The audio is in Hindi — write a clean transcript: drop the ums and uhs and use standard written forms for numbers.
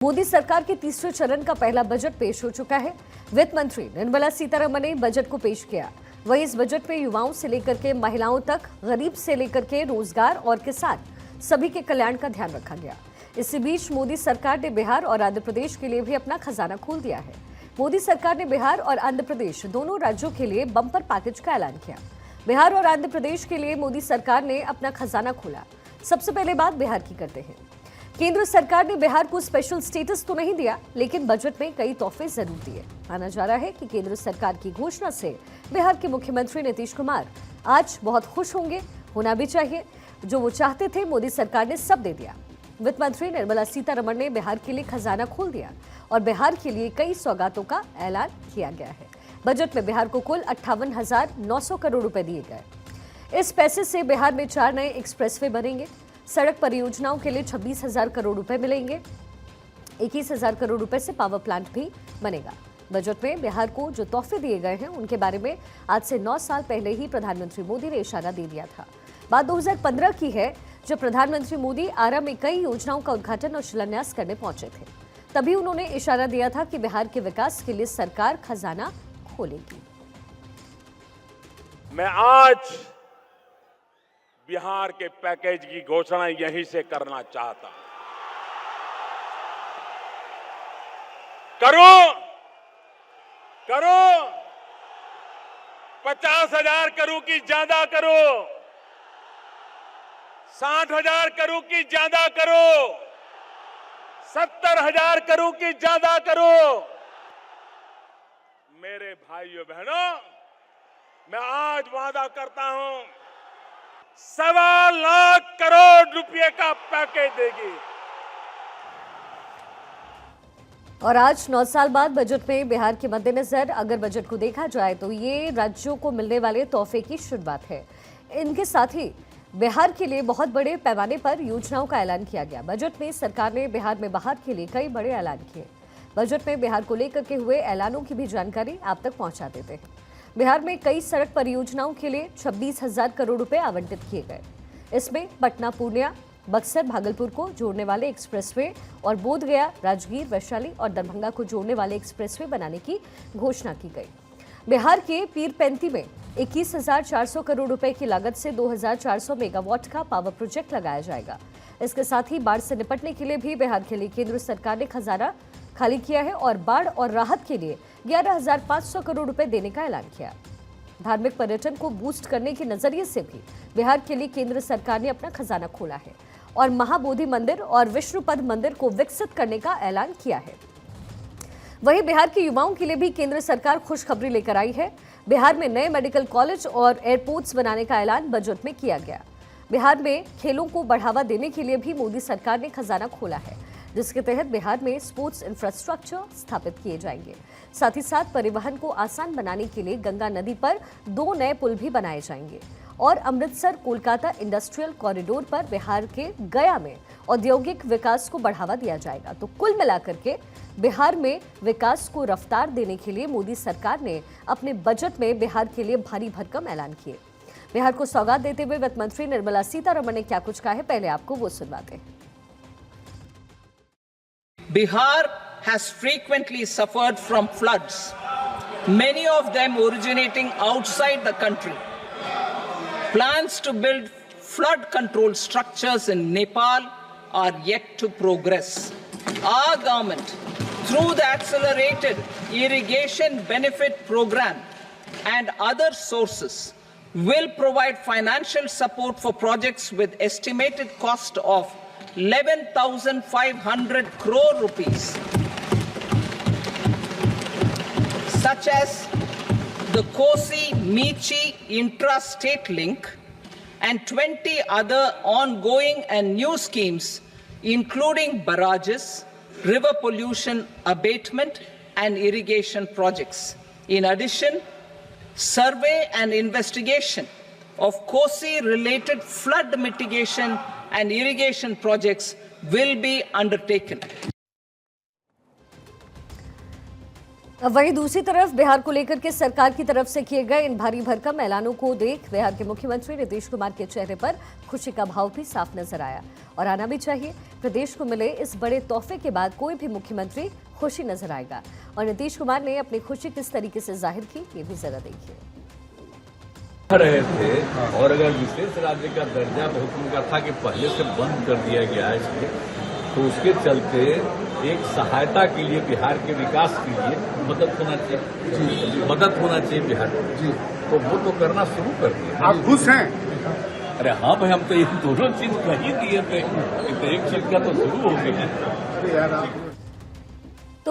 मोदी सरकार के तीसरे चरण का पहला बजट पेश हो चुका है। वित्त मंत्री निर्मला सीतारमण ने बजट को पेश किया। वहीं इस बजट में युवाओं से लेकर के महिलाओं तक, गरीब से लेकर के रोजगार और किसान सभी के कल्याण का ध्यान रखा गया। इसी बीच मोदी सरकार ने बिहार और आंध्र प्रदेश के लिए भी अपना खजाना खोल दिया है। मोदी सरकार ने बिहार और आंध्र प्रदेश दोनों राज्यों के लिए बम्पर पैकेज का ऐलान किया। बिहार और आंध्र प्रदेश के लिए मोदी सरकार ने अपना खजाना खोला। सबसे पहले बात बिहार की करते हैं। केंद्र सरकार ने बिहार को स्पेशल स्टेटस तो नहीं दिया, लेकिन बजट में कई तोहफे जरूर दिए। माना जा रहा है कि केंद्र सरकार की घोषणा से बिहार के मुख्यमंत्री नीतीश कुमार आज बहुत खुश होंगे। होना भी चाहिए। जो वो चाहते थे मोदी सरकार ने सब दे दिया। वित्त मंत्री निर्मला सीतारमण ने बिहार के लिए खजाना खोल दिया और बिहार के लिए कई सौगातों का ऐलान किया गया है। बजट में बिहार को कुल 58,900 करोड़ रुपए दिए गए। इस पैसे से बिहार में 4 नए एक्सप्रेसवे बनेंगे। सड़क परियोजनाओं के लिए 26,000 करोड़ रुपए मिलेंगे। 21,000 करोड़ रुपए से पावर प्लांट भी बनेगा। बजट में बिहार को जो तोहफे दिए गए हैं उनके बारे में आज से 9 साल पहले ही प्रधानमंत्री मोदी ने इशारा दे दिया था। बात 2015 की है, जब प्रधानमंत्री मोदी आरा में कई योजनाओं का उद्घाटन और शिलान्यास करने पहुंचे थे। तभी उन्होंने इशारा दिया था कि बिहार के विकास के लिए सरकार खजाना खोलेगी। मैं आज बिहार के पैकेज की घोषणा यहीं से करना चाहता हूं। करो 50,000 करोड़ की ज्यादा करो, 60,000 करोड़ की ज्यादा करो, 70,000 करोड़ की ज्यादा करो। मेरे भाइयों बहनों, मैं आज वादा करता हूं 1.25 लाख करोड़ रुपए का पैकेज देगी। और आज 9 साल बाद बजट में बिहार के मद्देनजर अगर बजट को देखा जाए तो ये राज्यों को मिलने वाले तोहफे की शुरुआत है। इनके साथ ही बिहार के लिए बहुत बड़े पैमाने पर योजनाओं का ऐलान किया गया। बजट में सरकार ने बिहार में बाहर के लिए कई बड़े ऐलान किए। बजट में बिहार को लेकर के हुए ऐलानों की भी जानकारी आप तक पहुंचा देते हैं। बिहार में कई सड़क परियोजनाओं के लिए 26,000 करोड़ रुपए आवंटित किए गए। इसमें पटना पूर्णिया, बक्सर भागलपुर को जोड़ने वाले एक्सप्रेसवे और बोधगया, राजगीर, वैशाली और दरभंगा को जोड़ने वाले एक्सप्रेसवे बनाने की घोषणा की गई। बिहार के पीरपेंती में 21,400 करोड़ रुपए की लागत से 2,400 मेगावाट का पावर प्रोजेक्ट लगाया जाएगा। इसके साथ ही बाढ़ से निपटने के लिए भी बिहार के लिए केंद्र सरकार ने खजाना खाली किया है और बाढ़ और राहत के लिए 11,500 करोड़ रुपए देने का ऐलान किया। धार्मिक पर्यटन को बूस्ट करने के नजरिए से भी बिहार के लिए केंद्र सरकार ने अपना खजाना खोला है और महाबोधि मंदिर और विष्णुपद मंदिर को विकसित करने का ऐलान किया है। वहीं बिहार के युवाओं के लिए भी केंद्र सरकार खुशखबरी लेकर आई है। बिहार में नए मेडिकल कॉलेज और एयरपोर्ट्स बनाने का ऐलान बजट में किया गया। बिहार में खेलों को बढ़ावा देने के लिए भी मोदी सरकार ने खजाना खोला है, जिसके तहत बिहार में स्पोर्ट्स इंफ्रास्ट्रक्चर स्थापित किए जाएंगे। साथ ही साथ परिवहन को आसान बनाने के लिए गंगा नदी पर 2 नए पुल भी बनाए जाएंगे और अमृतसर कोलकाता इंडस्ट्रियल कॉरिडोर पर बिहार के गया में औद्योगिक विकास को बढ़ावा दिया जाएगा। तो कुल मिलाकर के बिहार में विकास को रफ्तार देने के लिए मोदी सरकार ने अपने बजट में बिहार के लिए भारी भरकम ऐलान किए। बिहार को सौगात देते हुए वित्त मंत्री निर्मला सीतारमण ने क्या कुछ कहा है, पहले आपको वो सुनवाते हैं। Bihar has frequently suffered from floods, many of them originating outside the country. Plans to build flood control structures in Nepal are yet to progress. Our government, through the Accelerated Irrigation Benefit Program and other sources, will provide financial support for projects with estimated cost of 11,500 crore rupees, such as the Kosi-Michi intra-state link and 20 other ongoing and new schemes, including barrages, river pollution abatement and irrigation projects. In addition, survey and investigation of Kosi-related flood mitigation and irrigation projects will be undertaken. वहीं दूसरी तरफ बिहार को लेकर के सरकार की तरफ से किए गए इन भारी भरकम ऐलानों को देख बिहार के मुख्यमंत्री नीतीश कुमार के चेहरे पर खुशी का भाव भी साफ नजर आया और आना भी चाहिए। प्रदेश को मिले इस बड़े तोहफे के बाद कोई भी मुख्यमंत्री खुशी नजर आएगा और नीतीश कुमार ने अपनी खुशी किस तरीके से जाहिर की, ये भी जरा देखिए। रहे थे और अगर विशेष राज्य का दर्जा बहुत उनका था कि पहले से बंद कर दिया गया है इसको, तो उसके चलते एक सहायता के लिए बिहार के विकास के लिए मदद होना चाहिए, मदद होना चाहिए बिहार को, तो वो तो करना शुरू कर दिया। आप खुश हैं? अरे हाँ भाई, हम तो ये दोनों चीज कह ही दिए थे, एक चीज का तो शुरू हो गया। यार आप